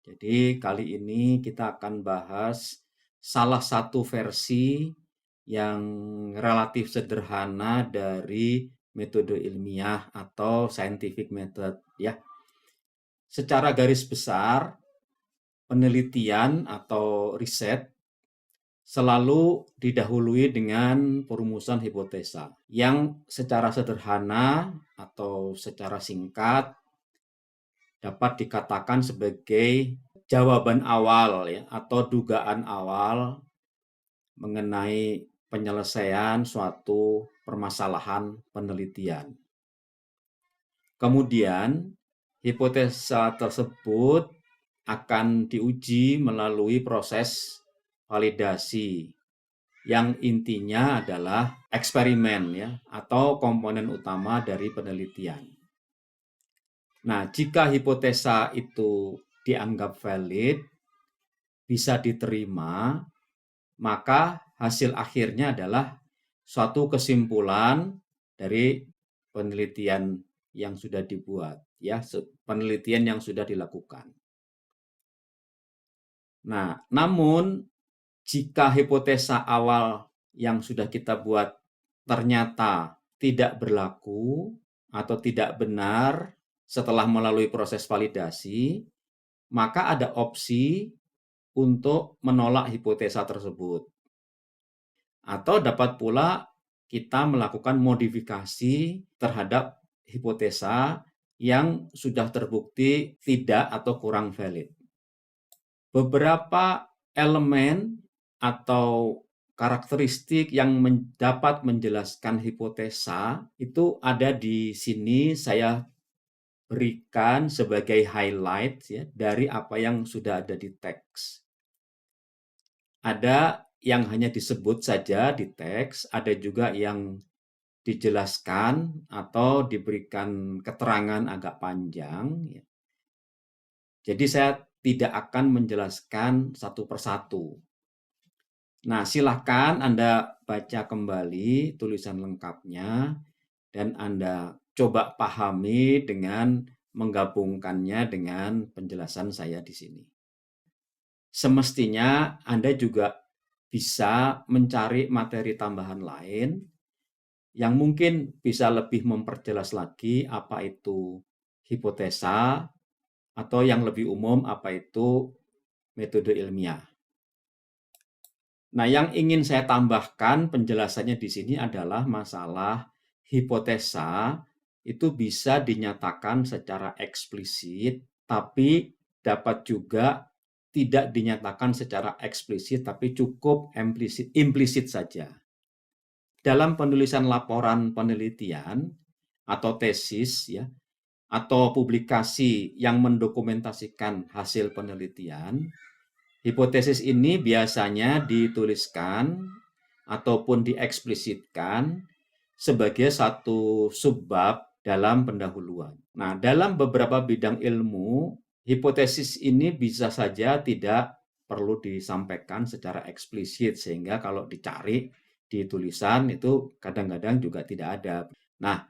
Jadi kali ini kita akan bahas salah satu versi yang relatif sederhana dari metode ilmiah atau scientific method ya. Secara garis besar, penelitian atau riset selalu didahului dengan perumusan hipotesa yang secara sederhana atau secara singkat dapat dikatakan sebagai jawaban awal ya atau dugaan awal mengenai penyelesaian suatu permasalahan penelitian. Kemudian, hipotesa tersebut akan diuji melalui proses validasi yang intinya adalah eksperimen ya atau komponen utama dari penelitian. Nah, jika hipotesa itu dianggap valid, bisa diterima, maka hasil akhirnya adalah suatu kesimpulan dari penelitian yang sudah dibuat, ya, penelitian yang sudah dilakukan. Nah, namun jika hipotesa awal yang sudah kita buat ternyata tidak berlaku atau tidak benar setelah melalui proses validasi, maka ada opsi untuk menolak hipotesa tersebut. Atau dapat pula kita melakukan modifikasi terhadap hipotesa yang sudah terbukti tidak atau kurang valid. Beberapa elemen atau karakteristik yang dapat menjelaskan hipotesa itu ada di sini saya berikan sebagai highlight ya dari apa yang sudah ada di teks. Ada yang hanya disebut saja di teks, ada juga yang dijelaskan atau diberikan keterangan agak panjang. Ya. Jadi saya tidak akan menjelaskan satu persatu. Nah, silahkan Anda baca kembali tulisan lengkapnya dan Anda coba pahami dengan menggabungkannya dengan penjelasan saya di sini. Semestinya Anda juga bisa mencari materi tambahan lain yang mungkin bisa lebih memperjelas lagi apa itu hipotesa atau yang lebih umum apa itu metode ilmiah. Nah, yang ingin saya tambahkan penjelasannya di sini adalah masalah hipotesa itu bisa dinyatakan secara eksplisit, tapi dapat juga tidak dinyatakan secara eksplisit, tapi cukup implisit saja. Dalam penulisan laporan penelitian atau tesis ya, atau publikasi yang mendokumentasikan hasil penelitian, hipotesis ini biasanya dituliskan ataupun dieksplisitkan sebagai satu subbab dalam pendahuluan. Nah, dalam beberapa bidang ilmu, hipotesis ini bisa saja tidak perlu disampaikan secara eksplisit, sehingga kalau dicari di tulisan itu kadang-kadang juga tidak ada. Nah,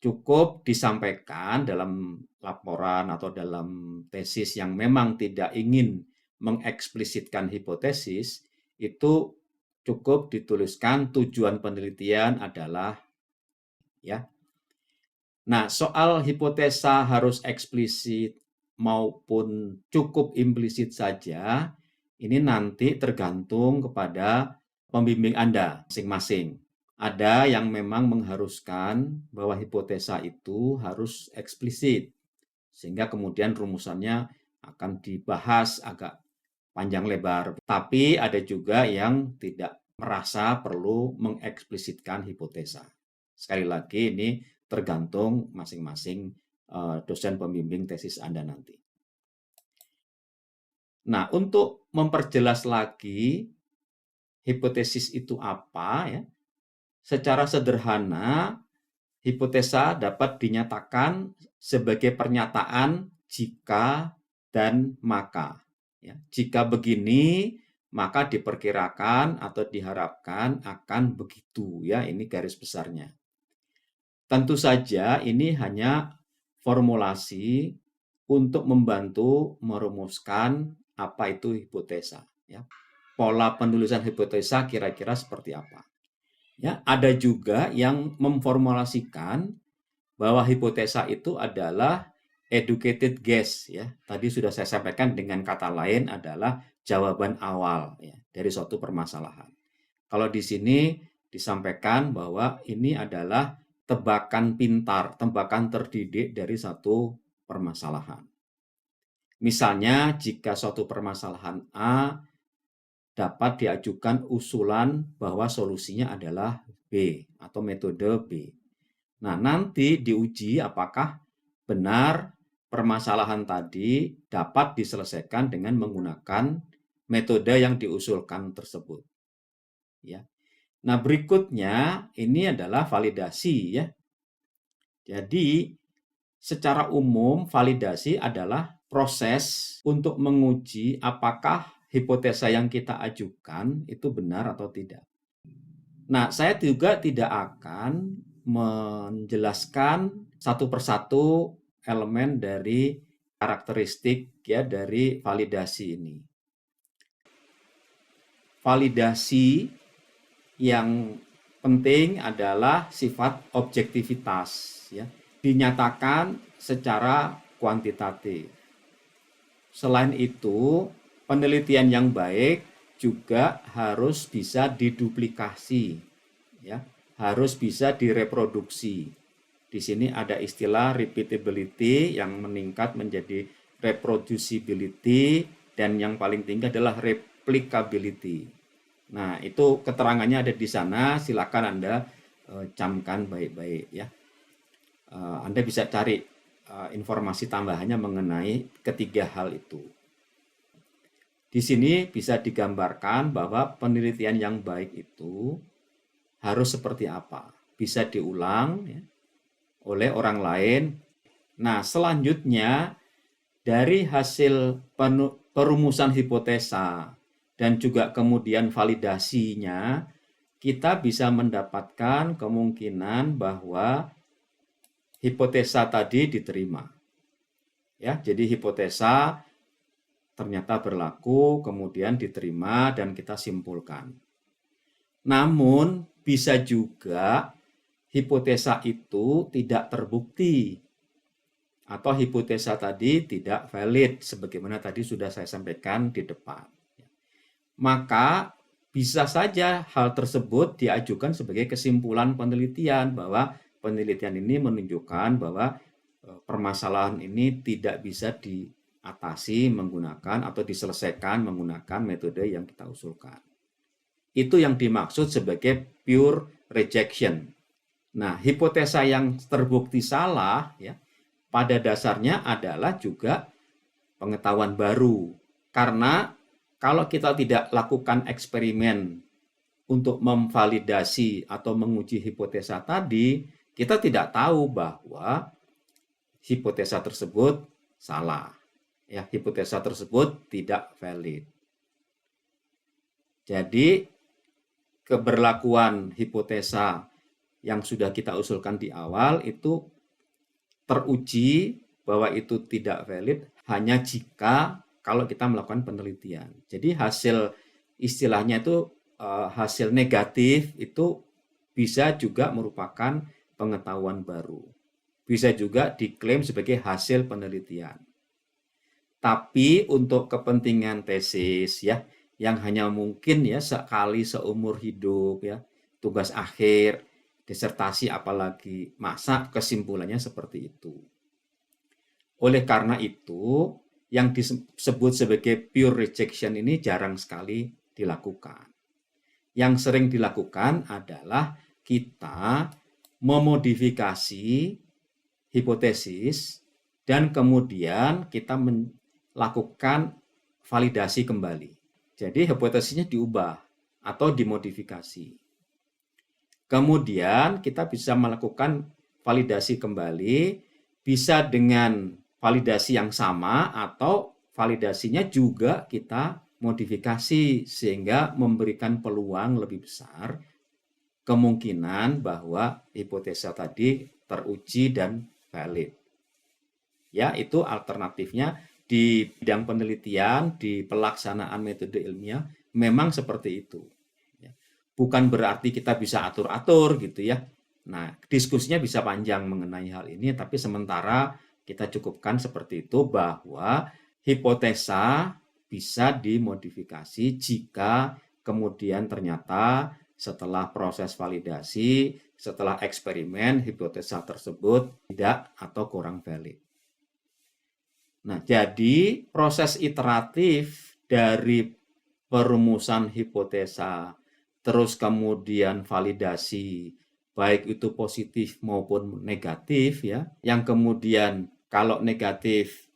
cukup disampaikan dalam laporan atau dalam tesis yang memang tidak ingin mengeksplisitkan hipotesis, itu cukup dituliskan tujuan penelitian adalah ya. Nah, soal hipotesa harus eksplisit maupun cukup implisit saja, ini nanti tergantung kepada pembimbing Anda masing-masing. Ada yang memang mengharuskan bahwa hipotesa itu harus eksplisit, sehingga kemudian rumusannya akan dibahas agak panjang lebar. Tapi ada juga yang tidak merasa perlu mengeksplisitkan hipotesa. Sekali lagi ini tergantung masing-masing dosen pembimbing tesis Anda nanti. Nah, untuk memperjelas lagi hipotesis itu apa ya, secara sederhana hipotesa dapat dinyatakan sebagai pernyataan jika dan maka. Ya, jika begini, maka diperkirakan atau diharapkan akan begitu. Ya, ini garis besarnya. Tentu saja ini hanya formulasi untuk membantu merumuskan apa itu hipotesa. Ya. Pola penulisan hipotesa kira-kira seperti apa. Ya, ada juga yang memformulasikan bahwa hipotesa itu adalah educated guess. Ya. Tadi sudah saya sampaikan, dengan kata lain adalah jawaban awal ya, dari suatu permasalahan. Kalau di sini disampaikan bahwa ini adalah tebakan pintar, tebakan terdidik dari satu permasalahan. Misalnya jika suatu permasalahan A dapat diajukan usulan bahwa solusinya adalah B atau metode B. Nah, nanti diuji apakah benar permasalahan tadi dapat diselesaikan dengan menggunakan metode yang diusulkan tersebut. Ya. Nah, berikutnya ini adalah validasi ya. Jadi, secara umum validasi adalah proses untuk menguji apakah hipotesa yang kita ajukan itu benar atau tidak. Nah, saya juga tidak akan menjelaskan satu persatu elemen dari karakteristik ya dari validasi ini. Validasi yang penting adalah sifat objektivitas ya, dinyatakan secara kuantitatif. Selain itu, penelitian yang baik juga harus bisa diduplikasi ya, harus bisa direproduksi. Di sini ada istilah repeatability yang meningkat menjadi reproducibility, dan yang paling tinggi adalah replicability. Nah, itu keterangannya ada di sana, silakan Anda camkan baik-baik ya. Anda bisa cari informasi tambahannya mengenai ketiga hal itu. Di sini bisa digambarkan bahwa penelitian yang baik itu harus seperti apa. Bisa diulang ya, oleh orang lain. Nah, selanjutnya dari hasil perumusan hipotesa dan juga kemudian validasinya, kita bisa mendapatkan kemungkinan bahwa hipotesa tadi diterima. Ya, jadi hipotesa ternyata berlaku, kemudian diterima dan kita simpulkan. Namun bisa juga hipotesa itu tidak terbukti atau hipotesa tadi tidak valid sebagaimana tadi sudah saya sampaikan di depan. Maka bisa saja hal tersebut diajukan sebagai kesimpulan penelitian bahwa penelitian ini menunjukkan bahwa permasalahan ini tidak bisa diatasi menggunakan atau diselesaikan menggunakan metode yang kita usulkan. Itu yang dimaksud sebagai pure rejection. Nah, hipotesa yang terbukti salah ya, pada dasarnya adalah juga pengetahuan baru. Karena kalau kita tidak lakukan eksperimen untuk memvalidasi atau menguji hipotesa tadi, kita tidak tahu bahwa hipotesa tersebut salah. Ya, hipotesa tersebut tidak valid. Jadi, keberlakuan hipotesa yang sudah kita usulkan di awal itu teruji bahwa itu tidak valid hanya jika kalau kita melakukan penelitian. Jadi hasil istilahnya itu hasil negatif itu bisa juga merupakan pengetahuan baru. Bisa juga diklaim sebagai hasil penelitian. Tapi untuk kepentingan tesis ya, yang hanya mungkin ya sekali seumur hidup ya, tugas akhir, disertasi apalagi, masa kesimpulannya seperti itu. Oleh karena itu, yang disebut sebagai pure rejection ini jarang sekali dilakukan. Yang sering dilakukan adalah kita memodifikasi hipotesis dan kemudian kita melakukan validasi kembali. Jadi hipotesisnya diubah atau dimodifikasi. Kemudian kita bisa melakukan validasi kembali, bisa dengan validasi yang sama atau validasinya juga kita modifikasi sehingga memberikan peluang lebih besar kemungkinan bahwa hipotesa tadi teruji dan valid. Ya, itu alternatifnya di bidang penelitian, di pelaksanaan metode ilmiah memang seperti itu. Ya. Bukan berarti kita bisa atur-atur gitu ya. Nah, diskusinya bisa panjang mengenai hal ini, tapi sementara kita cukupkan seperti itu bahwa hipotesa bisa dimodifikasi jika kemudian ternyata setelah proses validasi, setelah eksperimen, hipotesa tersebut tidak atau kurang valid. Nah, jadi proses iteratif dari perumusan hipotesa, terus kemudian validasi, baik itu positif maupun negatif ya, yang kemudian kalau negatif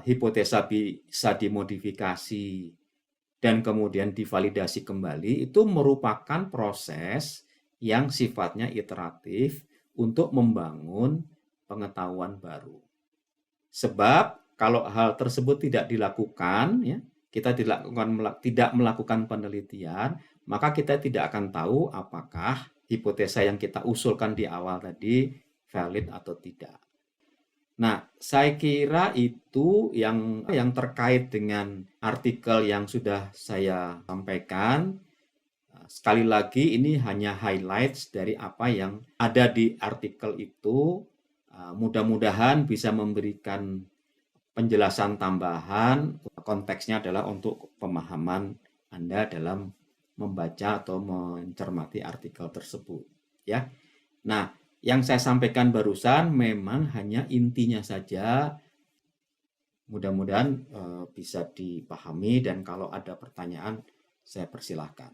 hipotesa bisa dimodifikasi dan kemudian divalidasi kembali, itu merupakan proses yang sifatnya iteratif untuk membangun pengetahuan baru. Sebab kalau hal tersebut tidak dilakukan, ya, kita tidak melakukan penelitian, maka kita tidak akan tahu apakah hipotesa yang kita usulkan di awal tadi valid atau tidak. Nah, saya kira itu yang terkait dengan artikel yang sudah saya sampaikan. Sekali lagi ini hanya highlights dari apa yang ada di artikel itu. Mudah-mudahan bisa memberikan penjelasan tambahan, konteksnya adalah untuk pemahaman Anda dalam membaca atau mencermati artikel tersebut. Ya. Nah, yang saya sampaikan barusan memang hanya intinya saja. Mudah-mudahan bisa dipahami dan kalau ada pertanyaan saya persilahkan.